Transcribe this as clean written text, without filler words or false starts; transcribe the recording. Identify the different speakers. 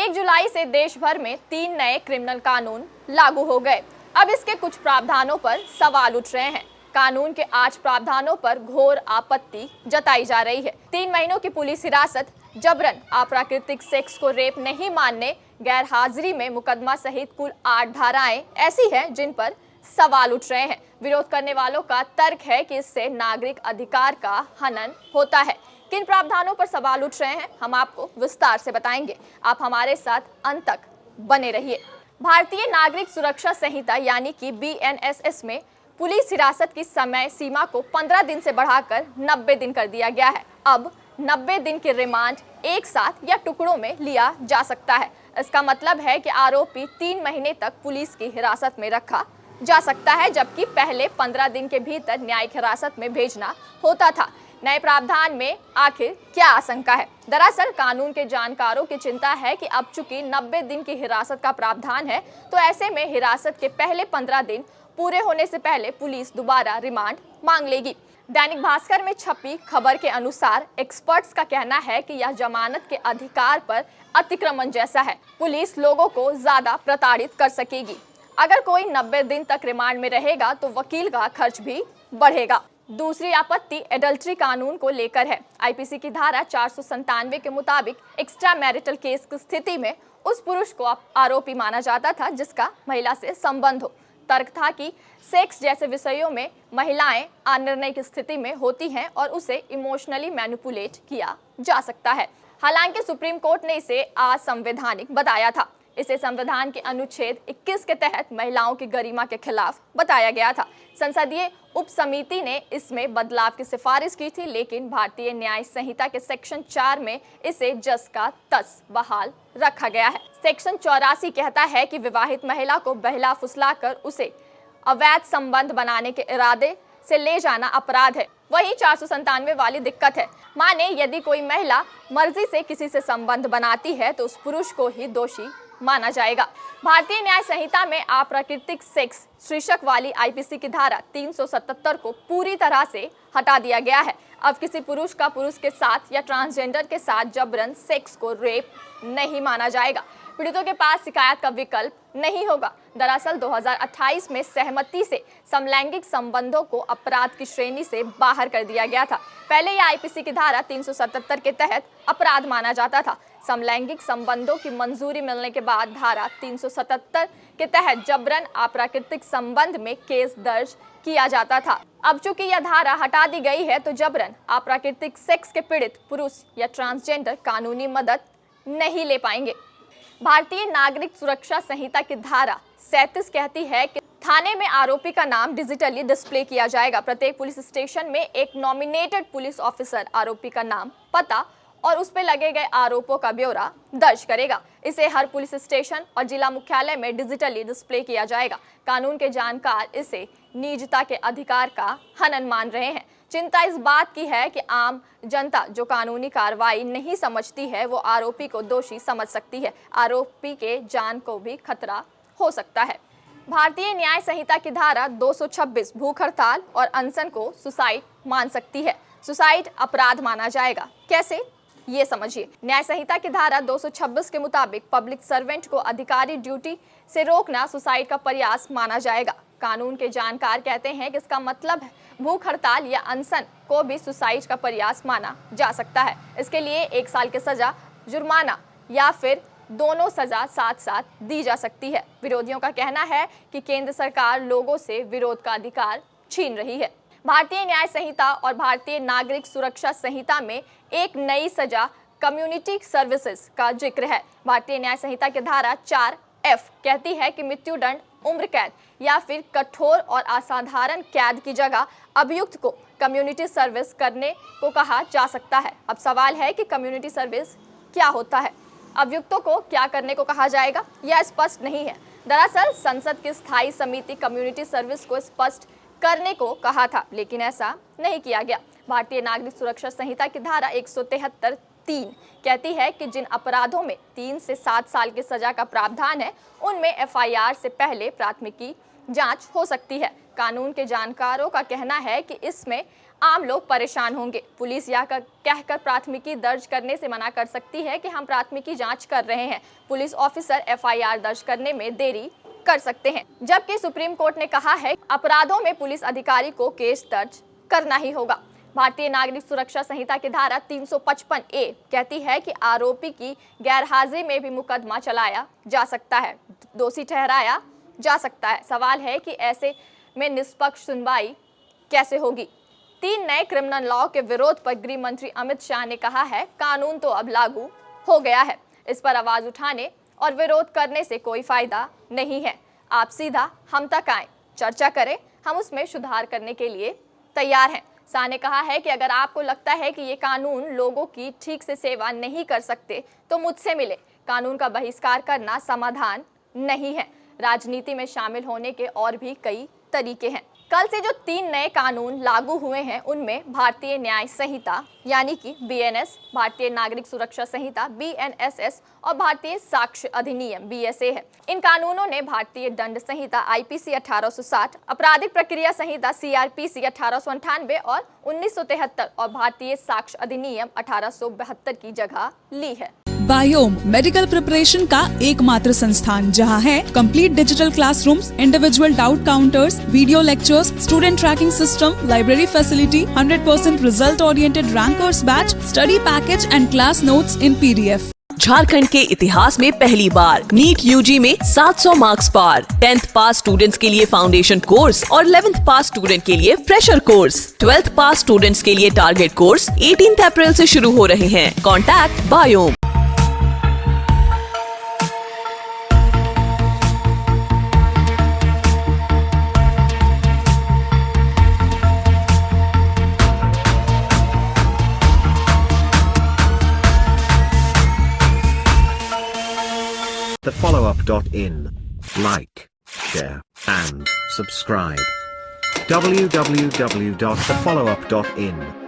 Speaker 1: 1 जुलाई से देश भर में 3 नए क्रिमिनल कानून लागू हो गए। अब इसके कुछ प्रावधानों पर सवाल उठ रहे हैं। कानून के 8 प्रावधानों पर घोर आपत्ति जताई जा रही है। 3 महीनों की पुलिस हिरासत, जबरन अप्राकृतिक सेक्स को रेप नहीं मानने, गैर हाजिरी में मुकदमा सहित कुल 8 धाराएं ऐसी हैं जिन पर सवाल उठ रहे हैं। विरोध करने वालों का तर्क है कि इससे नागरिक अधिकार का हनन होता है। किन प्रावधानों पर सवाल उठ रहे हैं, हम आपको विस्तार से बताएंगे। आप हमारे साथ अंत तक बने रहिए। भारतीय नागरिक सुरक्षा संहिता यानी कि BNSS में पुलिस हिरासत की समय सीमा को 15 दिन से बढ़ाकर 90 दिन कर दिया गया है। अब 90 दिन के रिमांड एक साथ या टुकड़ों में लिया जा सकता है। इसका मतलब है कि आरोपी 3 महीने तक पुलिस की हिरासत में रखा जा सकता है, जबकि पहले 15 दिन के भीतर न्यायिक हिरासत में भेजना होता था। नए प्रावधान में आखिर क्या आशंका है? दरअसल कानून के जानकारों की चिंता है कि अब चूंकि 90 दिन की हिरासत का प्रावधान है, तो ऐसे में हिरासत के पहले 15 दिन पूरे होने से पहले पुलिस दोबारा रिमांड मांग लेगी। दैनिक भास्कर में छपी खबर के अनुसार एक्सपर्ट्स का कहना है कि यह जमानत के अधिकार पर अतिक्रमण जैसा है। पुलिस लोगों को ज्यादा प्रताड़ित कर सकेगी। अगर कोई 90 दिन तक रिमांड में रहेगा तो वकील का खर्च भी बढ़ेगा। दूसरी आपत्ति एडल्ट्री कानून को लेकर है। IPC की धारा 497 के मुताबिक एक्स्ट्रा मैरिटल केस की स्थिति में उस पुरुष को आरोपी माना जाता था जिसका महिला से संबंध हो। तर्क था कि सेक्स जैसे विषयों में महिलाएं अनिर्णय की स्थिति में होती हैं और उसे इमोशनली मैनिपुलेट किया जा सकता है। हालांकि सुप्रीम कोर्ट ने इसे असंवैधानिक बताया था। इसे संविधान के अनुच्छेद 21 के तहत महिलाओं की गरिमा के खिलाफ बताया गया था। संसदीय उप समिति ने इसमें बदलाव की सिफारिश की थी, लेकिन भारतीय न्याय संहिता के सेक्शन 4 में इसे जस का तस बहाल रखा गया है। सेक्शन 84 कहता है कि विवाहित महिला को बहला फुसलाकर उसे अवैध संबंध बनाने के इरादे से ले जाना अपराध है। वही 497 वाली दिक्कत है। माने यदि कोई महिला मर्जी से किसी से संबंध बनाती है तो उस पुरुष को ही दोषी माना जाएगा। भारतीय न्याय संहिता में अप्राकृतिक सेक्स शीर्षक वाली IPC की धारा 377 को पूरी तरह से हटा दिया गया है। अब किसी पुरुष का पुरुष के साथ या ट्रांसजेंडर के साथ जबरन सेक्स को रेप नहीं माना जाएगा। पीड़ितों के पास शिकायत का विकल्प नहीं होगा। दरअसल 2028 में सहमति से समलैंगिक संबंधों को अपराध की श्रेणी से बाहर कर दिया गया था। पहले यह IPC की धारा 377 के तहत अपराध माना जाता था। समलैंगिक संबंधों की मंजूरी मिलने के बाद धारा 377 के तहत जबरन अप्राकृतिक संबंध में केस दर्ज किया जाता था। अब चूंकि यह धारा हटा दी गई है तो जबरन अप्राकृतिक सेक्स के पीड़ित पुरुष या ट्रांसजेंडर कानूनी मदद नहीं ले पाएंगे। भारतीय नागरिक सुरक्षा संहिता की धारा 37 कहती है कि थाने में आरोपी का नाम डिजिटली डिस्प्ले किया जाएगा। प्रत्येक पुलिस स्टेशन में एक नॉमिनेटेड पुलिस ऑफिसर आरोपी का नाम, पता और उस पर लगे गए आरोपों का ब्यौरा दर्ज करेगा। इसे हर पुलिस स्टेशन और जिला मुख्यालय में डिजिटली डिस्प्ले किया जाएगा। कानून के जानकार इसे निजता के अधिकार का हनन मान रहे हैं। चिंता इस बात की है कि आम जनता जो कानूनी कार्रवाई नहीं समझती है वो आरोपी को दोषी समझ सकती है। आरोपी के जान को भी खतरा हो सकता है। भारतीय न्याय संहिता की धारा 226 भूख हड़ताल और अनशन को सुसाइड मान सकती है। सुसाइड अपराध माना जाएगा। कैसे, ये समझिए। न्याय संहिता की धारा 226 के मुताबिक पब्लिक सर्वेंट को अधिकारी ड्यूटी से रोकना सुसाइड का प्रयास माना जाएगा। कानून के जानकार कहते हैं कि इसका मतलब है भूख हड़ताल या अनशन को भी सुसाइड का प्रयास माना जा सकता है। इसके लिए 1 साल की सजा, जुर्माना या फिर दोनों सजा साथ साथ दी जा सकती है। विरोधियों का कहना है कि केंद्र सरकार लोगों से विरोध का अधिकार छीन रही है। भारतीय न्याय संहिता और भारतीय नागरिक सुरक्षा संहिता में एक नई सजा कम्युनिटी सर्विसेज का जिक्र है। भारतीय न्याय संहिता की धारा 4F कहती है कि मृत्युदंड, उम्र कैद या फिर कठोर और असाधारण कैद की जगह अभियुक्त को कम्युनिटी सर्विस करने को कहा जा सकता है। अब सवाल है कि कम्युनिटी सर्विस क्या होता है, अभियुक्तों को क्या करने को कहा जाएगा, यह स्पष्ट नहीं है। दरअसल संसद की स्थायी समिति कम्युनिटी सर्विस को स्पष्ट करने को कहा था, लेकिन ऐसा नहीं किया गया। भारतीय नागरिक सुरक्षा संहिता की धारा 173 3 कहती है कि जिन अपराधों में 3 से 7 साल की सजा का प्रावधान है, उनमें एफआईआर से पहले प्राथमिकी जांच हो सकती है। कानून के जानकारों का कहना है कि इसमें आम लोग परेशान होंगे। पुलिस यह कहकर प्राथमिकी दर्ज करने से मना कर सकती है कि हम प्राथमिकी जांच कर रहे हैं। पुलिस ऑफिसर एफआईआर दर्ज करने में देरी कर सकते हैं, जबकि सुप्रीम कोर्ट ने कहा है अपराधों में पुलिस अधिकारी को केस दर्ज करना ही होगा। भारतीय नागरिक सुरक्षा संहिता की धारा 355A कहती है कि आरोपी की गैरहाजिरी में भी मुकदमा चलाया जा सकता है, दोषी ठहराया जा सकता है। सवाल है कि ऐसे में निष्पक्ष सुनवाई कैसे होगी। 3 नए क्रिमिनल लॉ के विरोध पर गृह मंत्री अमित शाह ने कहा है कानून तो अब लागू हो गया है, इस पर आवाज उठाने और विरोध करने से कोई फायदा नहीं है। आप सीधा हम तक आए, चर्चा करें, हम उसमें सुधार करने के लिए तैयार हैं। शाह ने कहा है कि अगर आपको लगता है कि ये कानून लोगों की ठीक से सेवा नहीं कर सकते तो मुझसे मिले। कानून का बहिष्कार करना समाधान नहीं है। राजनीति में शामिल होने के और भी कई तरीके हैं। कल से जो 3 नए कानून लागू हुए हैं उनमें भारतीय न्याय संहिता यानी कि BNS, भारतीय नागरिक सुरक्षा संहिता BNSS और भारतीय साक्ष्य अधिनियम BSA है। इन कानूनों ने भारतीय दंड संहिता IPC 1860, आपराधिक प्रक्रिया संहिता CRPC 1898 और 1973 और भारतीय साक्ष्य अधिनियम 1872 की जगह ली है।
Speaker 2: बायोम मेडिकल प्रिपरेशन का एकमात्र संस्थान जहां है complete digital classrooms, individual doubt counters, video lectures, student tracking system, library facility, 100% result oriented rankers batch, study package and class notes in PDF।
Speaker 3: Jharkhand के इतिहास में पहली बार नीट UG में 700 मार्क्स पार। 10th पास स्टूडेंट्स के लिए फाउंडेशन कोर्स और 11th पास student के लिए फ्रेशर कोर्स। 12th पास स्टूडेंट्स के लिए टारगेट कोर्स 18 अप्रैल से शुरू हो रहे हैं। Contact biome.
Speaker 4: thefollowup.in. Like, share, and subscribe. www.thefollowup.in